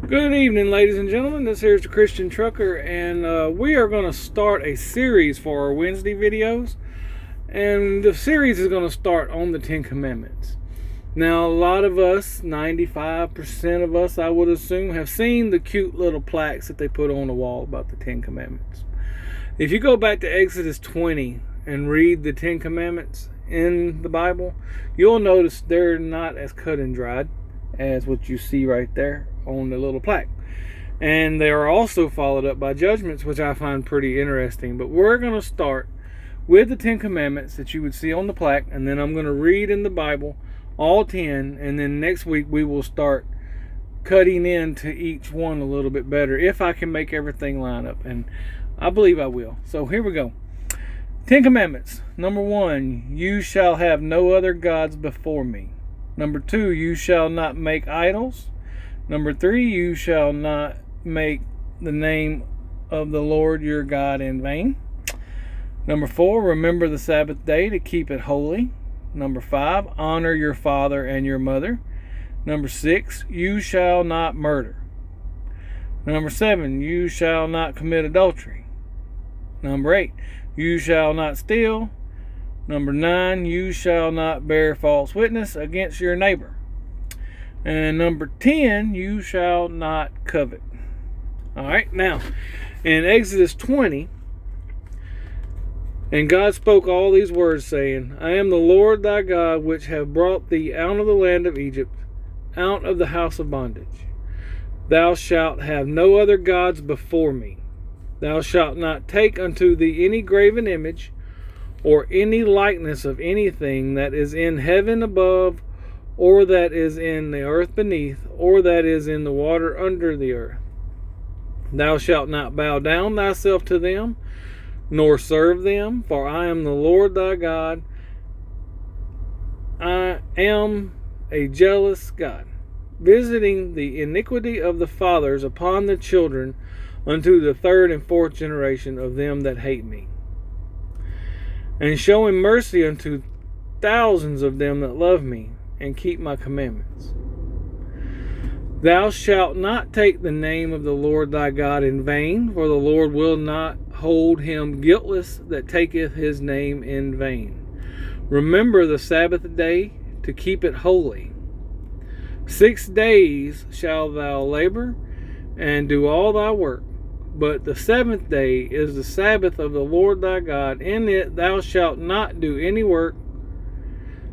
Good evening, ladies and gentlemen. This here is the Christian Trucker, and we are going to start a series for our Wednesday videos. And the series is going to start on the Ten Commandments. Now, a lot of us, 95% of us, I would assume, have seen the cute little plaques that they put on the wall about the Ten Commandments. If you go back to Exodus 20 and read the Ten Commandments in the Bible, you'll notice they're not as cut and dried as what you see right there on the little plaque. And they are also followed up by judgments, which I find pretty interesting. But we're going to start with the Ten Commandments that you would see on the plaque, and then I'm going to read in the Bible all 10, and then next week we will start cutting into each one a little bit better, if I can make everything line up, and I believe I will. So here we go. Ten Commandments. Number 1, you shall have no other gods before me. Number 2, you shall not make idols. Number 3, you shall not make the name of the Lord your God in vain. Number 4, remember the Sabbath day to keep it holy. Number 5, honor your father and your mother. Number 6, you shall not murder. Number 7, you shall not commit adultery. Number 8, you shall not steal. Number 9, you shall not bear false witness against your neighbor. And number 10, you shall not covet. Alright, now, in Exodus 20, and God spoke all these words, saying, I am the Lord thy God, which have brought thee out of the land of Egypt, out of the house of bondage. Thou shalt have no other gods before me. Thou shalt not take unto thee any graven image, or any likeness of anything that is in heaven above, or that is in the earth beneath, or that is in the water under the earth. Thou shalt not bow down thyself to them, nor serve them, for I am the Lord thy God. I am a jealous God, visiting the iniquity of the fathers upon the children unto the third and fourth generation of them that hate me, and showing mercy unto thousands of them that love me and keep my commandments. Thou shalt not take the name of the Lord thy God in vain, for the Lord will not hold him guiltless that taketh his name in vain. Remember the Sabbath day to keep it holy. 6 days shalt thou labor and do all thy work, but the seventh day is the Sabbath of the Lord thy God. In it thou shalt not do any work,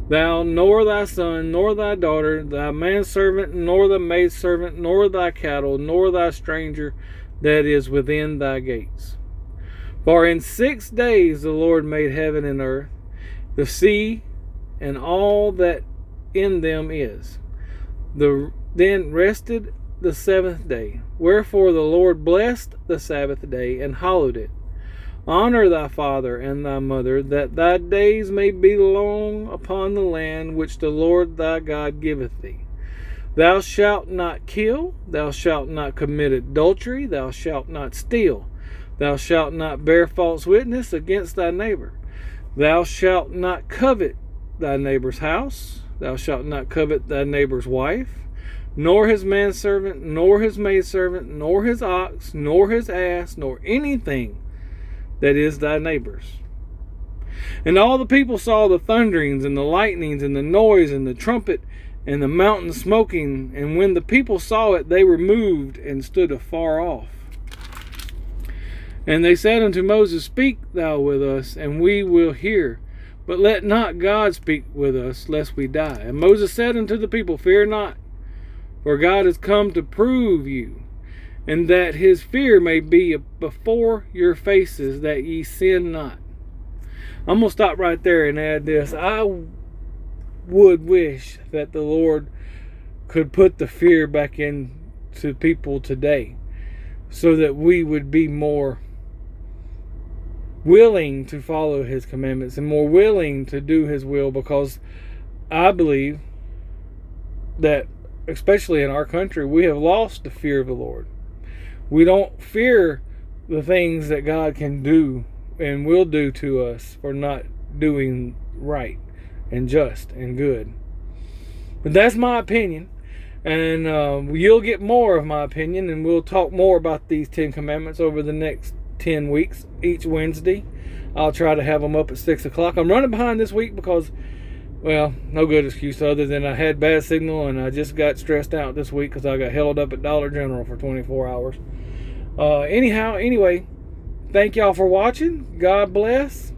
thou, nor thy son, nor thy daughter, thy manservant, nor the maidservant, nor thy cattle, nor thy stranger that is within thy gates. For in 6 days the Lord made heaven and earth, the sea, and all that in them is. Then rested the seventh day. Wherefore the Lord blessed the Sabbath day and hallowed it. Honor thy father and thy mother, that thy days may be long upon the land which the Lord thy God giveth thee. Thou shalt not kill, thou shalt not commit adultery, thou shalt not steal, thou shalt not bear false witness against thy neighbor. Thou shalt not covet thy neighbor's house, thou shalt not covet thy neighbor's wife, nor his manservant, nor his maidservant, nor his ox, nor his ass, nor anything that is thy neighbor's. And all the people saw the thunderings and the lightnings and the noise and the trumpet and the mountain smoking. And when the people saw it, they were moved and stood afar off. And they said unto Moses, Speak thou with us, and we will hear. But let not God speak with us, lest we die. And Moses said unto the people, Fear not, for God is come to prove you, and that his fear may be before your faces, that ye sin not. I'm going to stop right there and add this. I would wish that the Lord could put the fear back into people today, so that we would be more willing to follow his commandments and more willing to do his will, because I believe that, especially in our country, we have lost the fear of the Lord. We don't fear the things that God can do and will do to us for not doing right and just and good. But that's my opinion. And you'll get more of my opinion, and we'll talk more about these 10 commandments over the next 10 weeks, each Wednesday. I'll try to have them up at 6 o'clock. I'm running behind this week because, well, no good excuse other than I had bad signal, and I just got stressed out this week because I got held up at Dollar General for 24 hours. Anyway, thank y'all for watching. God bless.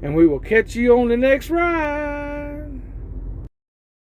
And we will catch you on the next ride.